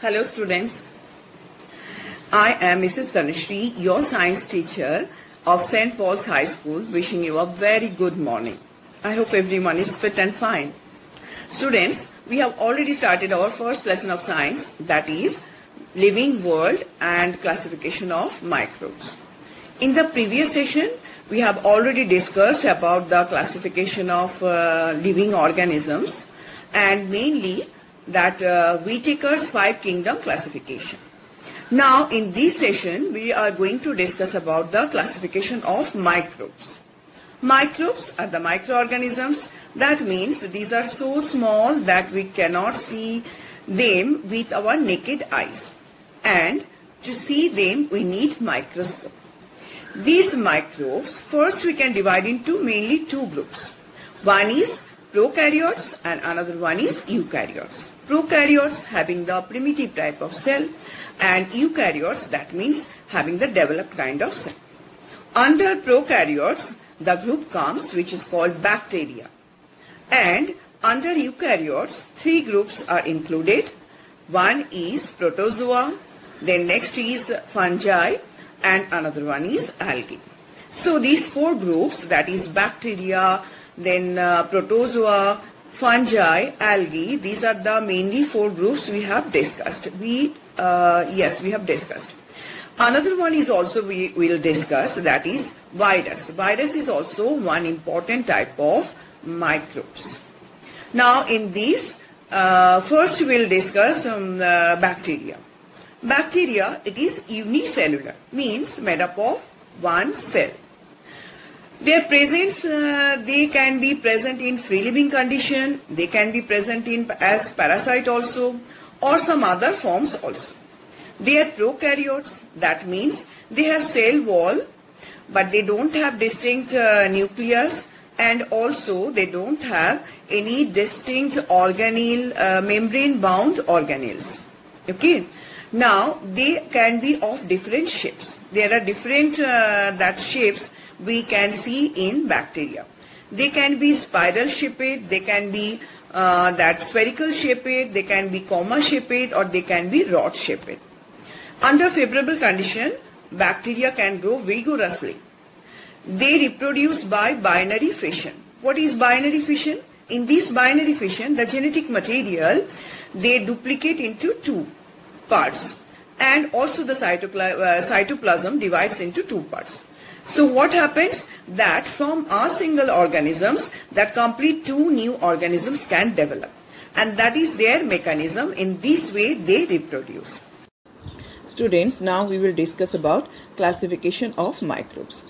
Hello students, I am Mrs. Tanushree, your science teacher of St. Paul's High School, wishing you a very good morning. I hope everyone is fit and fine. Students, we have already started our first lesson of science, that is living world and classification of microbes. In the previous session, we have already discussed about the classification of living organisms and mainly that Whittaker's 5 kingdom classification. Now in this session we are going to discuss about the classification of microbes. Microbes are the microorganisms. That means these are so small that we cannot see them with our naked eyes, and to see them we need microscope. These microbes first we can divide into mainly two groups. One is prokaryotes and another one is eukaryotes. Prokaryotes having the primitive type of cell and eukaryotes, that means having the developed kind of cell. Under prokaryotes the group comes which is called bacteria, and under eukaryotes 3 groups are included. One is protozoa, then next is fungi, and another one is algae. So these 4 groups, that is bacteria, then protozoa, fungi, algae, these are the mainly 4 groups we have discussed. We have discussed. Another one is also we will discuss, that is virus. Virus is also one important type of microbes. Now in this, first we will discuss bacteria. Bacteria, it is unicellular, means made up of one cell. Their presence, they can be present in free living condition, they can be present in as parasite also, or some other forms also. They are prokaryotes, that means they have cell wall but they don't have distinct nucleus, and also they don't have any distinct organelle, membrane bound organelles. Okay. Now they can be of different shapes. There are different that shapes we can see in bacteria. They can be spiral shaped, they can be that spherical shaped, they can be comma shaped, or they can be rod shaped. Under favorable condition, bacteria can grow vigorously. They reproduce by binary fission. What is binary fission? In this binary fission, the genetic material, they duplicate into 2 parts, and also the cytoplasm divides into 2 parts. So what happens that from a single organisms that complete 2 new organisms can develop, and that is their mechanism. In this way they reproduce. Students, now we will discuss about classification of microbes.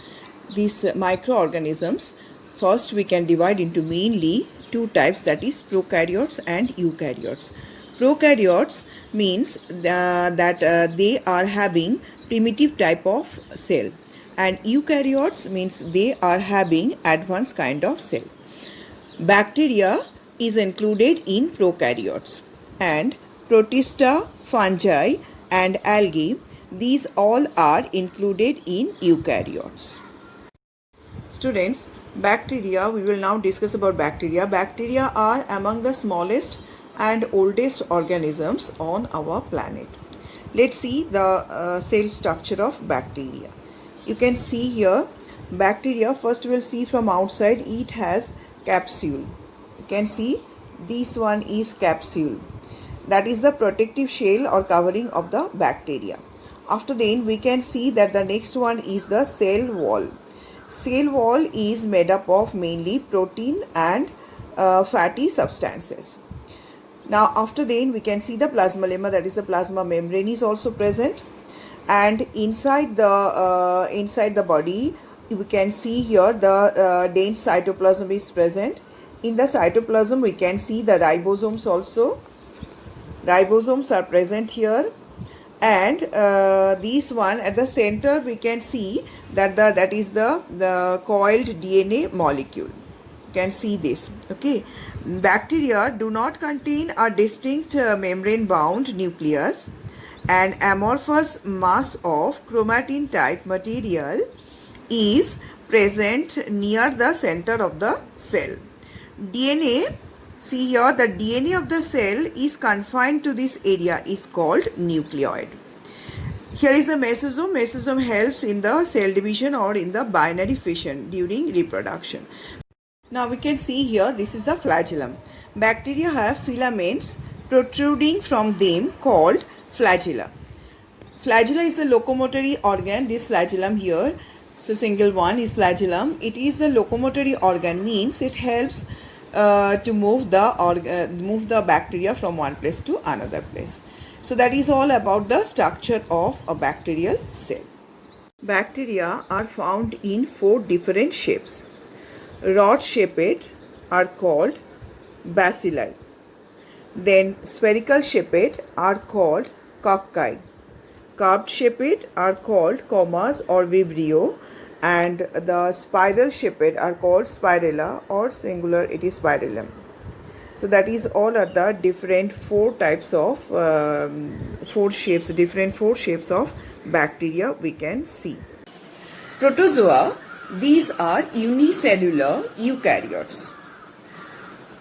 These microorganisms, first we can divide into mainly 2 types, that is prokaryotes and eukaryotes. Prokaryotes means that they are having primitive type of cell, and eukaryotes means they are having advanced kind of cell. Bacteria is included in prokaryotes, and protista, fungi and algae, these all are included in eukaryotes. Students, bacteria, we will now discuss about bacteria. Bacteria are among the smallest and oldest organisms on our planet. Let's see the cell structure of bacteria. You can see here bacteria, first we will see from outside, it has capsule. You can see this one is capsule, that is the protective shell or covering of the bacteria. After then we can see that the next one is the cell wall. Cell wall is made up of mainly protein and fatty substances. Now after then we can see the plasmalemma, that is the plasma membrane is also present, and inside the body we can see here the dense cytoplasm is present. In the cytoplasm we can see the ribosomes also. Ribosomes are present here, and this one at the center we can see that that is the coiled DNA molecule. You can see this. Okay, bacteria do not contain a distinct membrane bound nucleus. An amorphous mass of chromatin type material is present near the center of the cell. DNA See here, the DNA of the cell is confined to this area, is called nucleoid. Here is the mesosome. Mesosome helps in the cell division or in the binary fission during reproduction. Now we can see here, this is the flagellum. Bacteria have filaments protruding from them called flagella. Flagella is the locomotory organ, this flagellum here. So single one is flagellum. It is the locomotory organ, means it helps to move the bacteria from one place to another place. So that is all about the structure of a bacterial cell. Bacteria are found in 4 different shapes. Rod-shaped are called bacilli. Then spherical shaped are called cocci. Curved shaped are called commas or vibrio, and the spiral shaped are called spirella, or singular it is spirillum. So that is all are the different 4 types of 4 shapes, different 4 shapes of bacteria we can see. Protozoa, these are unicellular eukaryotes.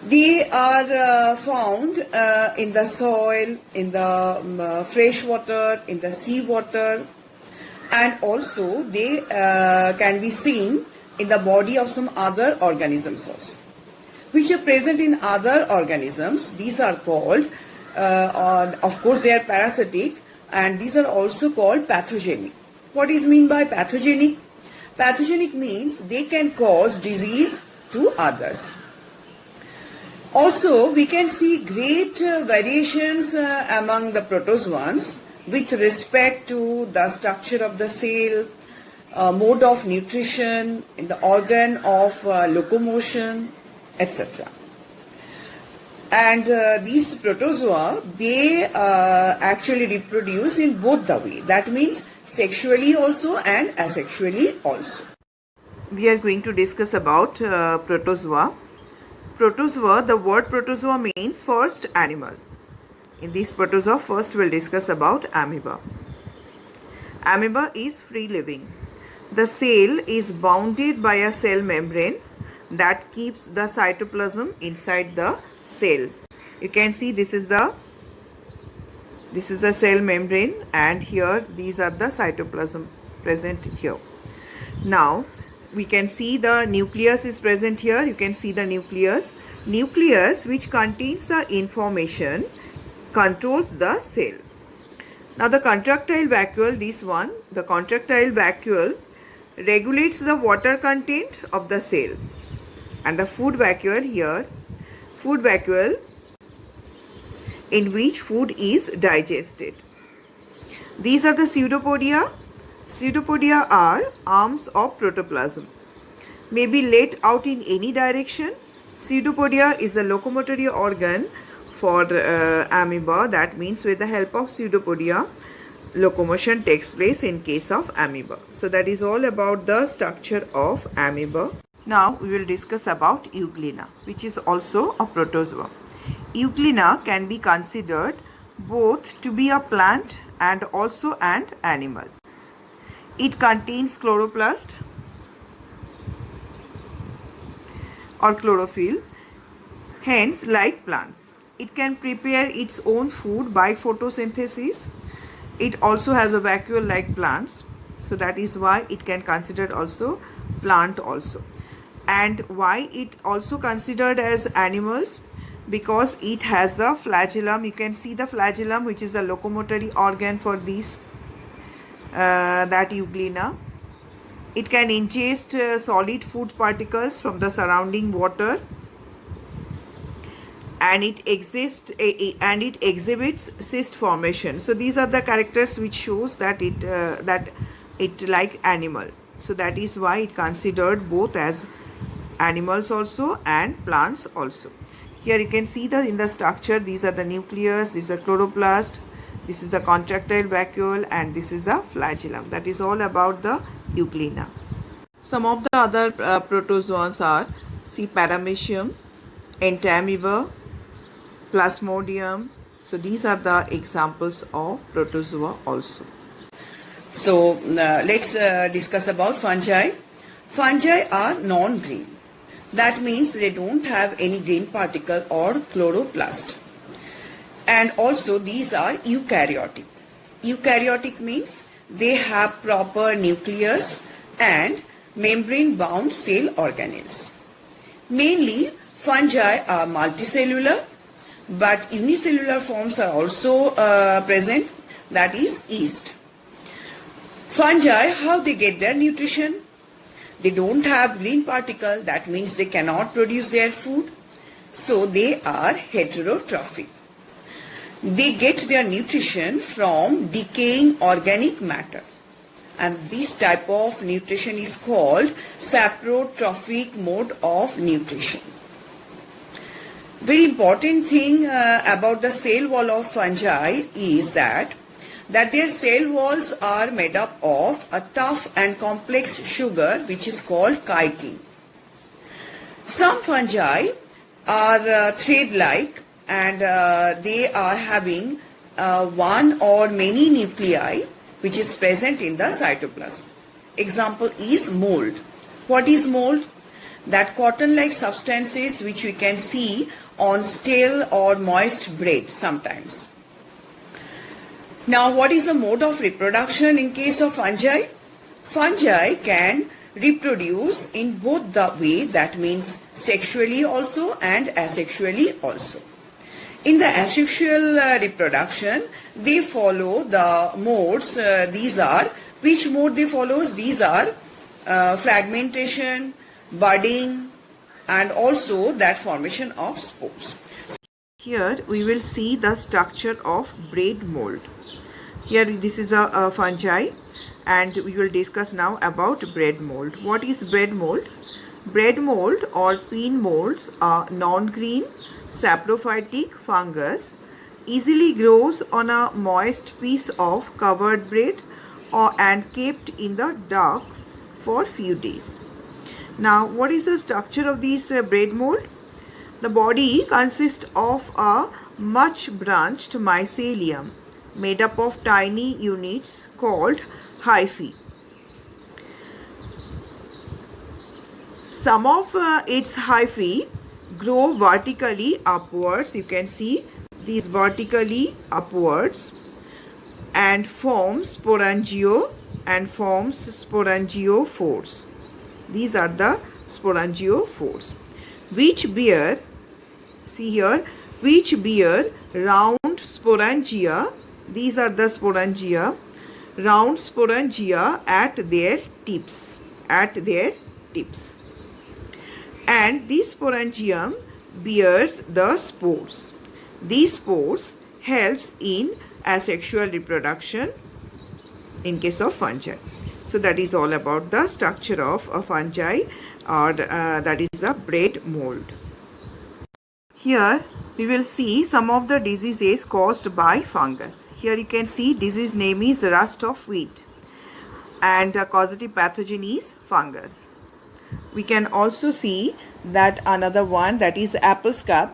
They are found in the soil, in the fresh water, in the sea water, and also they can be seen in the body of some other organisms also, which are present in other organisms. These are called, of course they are parasitic, and these are also called pathogenic. What is mean by pathogenic? Pathogenic means they can cause disease to others. Also, we can see great variations among the protozoans with respect to the structure of the cell, mode of nutrition, in the organ of locomotion, etc. And these protozoa, they actually reproduce in both the way. That means sexually also and asexually also. We are going to discuss about protozoa. Protozoa, the word protozoa means first animal. In this protozoa, first we'll discuss about amoeba. Amoeba is free living. The cell is bounded by a cell membrane that keeps the cytoplasm inside the cell. You can see this is the cell membrane, and here these are the cytoplasm present here. Now we can see the nucleus is present here. You can see the nucleus. Nucleus, which contains the information, controls the cell. Now the contractile vacuole, this one, the contractile vacuole regulates the water content of the cell. And the food vacuole here, food vacuole in which food is digested. These are the pseudopodia. Pseudopodia are arms of protoplasm. May be let out in any direction. Pseudopodia is a locomotory organ for amoeba. That means with the help of pseudopodia, locomotion takes place in case of amoeba. So that is all about the structure of amoeba. Now we will discuss about Euglena, which is also a protozoa. Euglena can be considered both to be a plant and also an animal. It contains chloroplast or chlorophyll, hence like plants. It can prepare its own food by photosynthesis. It also has a vacuole like plants, so that is why it can considered also plant also. And why it also considered as animals? Because it has the flagellum. You can see the flagellum, which is a locomotory organ for these that Euglena. It can ingest solid food particles from the surrounding water, and it exhibits cyst formation. So these are the characters which shows that it like animal. So that is why it considered both as animals also and plants also. Here you can see in the structure, these are the nucleus, this is a chloroplast, this is the contractile vacuole, and this is the flagellum. That is all about the Euglena. Some of the other protozoans are Paramecium, Entamoeba, Plasmodium. So these are the examples of protozoa also. So let's discuss about fungi. Fungi are non-green. That means they don't have any green particle or chloroplast. And also these are eukaryotic. Eukaryotic means they have proper nucleus and membrane bound cell organelles. Mainly fungi are multicellular, but unicellular forms are also present, that is yeast. Fungi, how they get their nutrition? They don't have green particle, that means they cannot produce their food. So they are heterotrophic. They get their nutrition from decaying organic matter. And this type of nutrition is called saprotrophic mode of nutrition. Very important thing about the cell wall of fungi is that their cell walls are made up of a tough and complex sugar which is called chitin. Some fungi are thread-like and they are having one or many nuclei which is present in the cytoplasm. Example is mold. What is mold? That cotton-like substances which we can see on stale or moist bread sometimes. Now, what is the mode of reproduction in case of fungi? Fungi can reproduce in both the way, that means sexually also and asexually also. In the asexual reproduction, they follow the modes. These are, which mode they follows? These are fragmentation, budding, and also that formation of spores. Here we will see the structure of bread mold. Here this is a fungi, and we will discuss now about bread mold. What is bread mold? Bread mold or pin molds are non-green saprophytic fungus, easily grows on a moist piece of covered bread and kept in the dark for few days. Now, what is the structure of this bread mold? The body consists of a much branched mycelium made up of tiny units called hyphae. Some of its hyphae grow vertically upwards. You can see these vertically upwards and forms sporangio and forms sporangiophores. These are the sporangiophores which bear, see here, which bear round sporangia. These are the sporangia, round sporangia at their tips, and this sporangium bears the spores. These spores helps in asexual reproduction in case of fungi. So that is all about the structure of a fungi, or that is a bread mold. Here we will see some of the diseases caused by fungus. Here you can see disease name is rust of wheat, and causative pathogen is fungus. We can also see that another one, that is apple scab,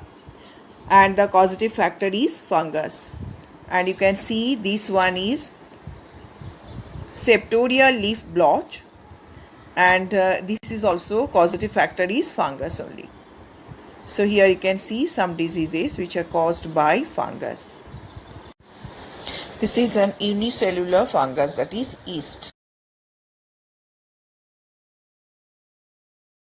and the causative factor is fungus. And you can see this one is septoria leaf blotch, and this is also causative factor is fungus only. So here you can see some diseases which are caused by fungus. This is an unicellular fungus, that is yeast.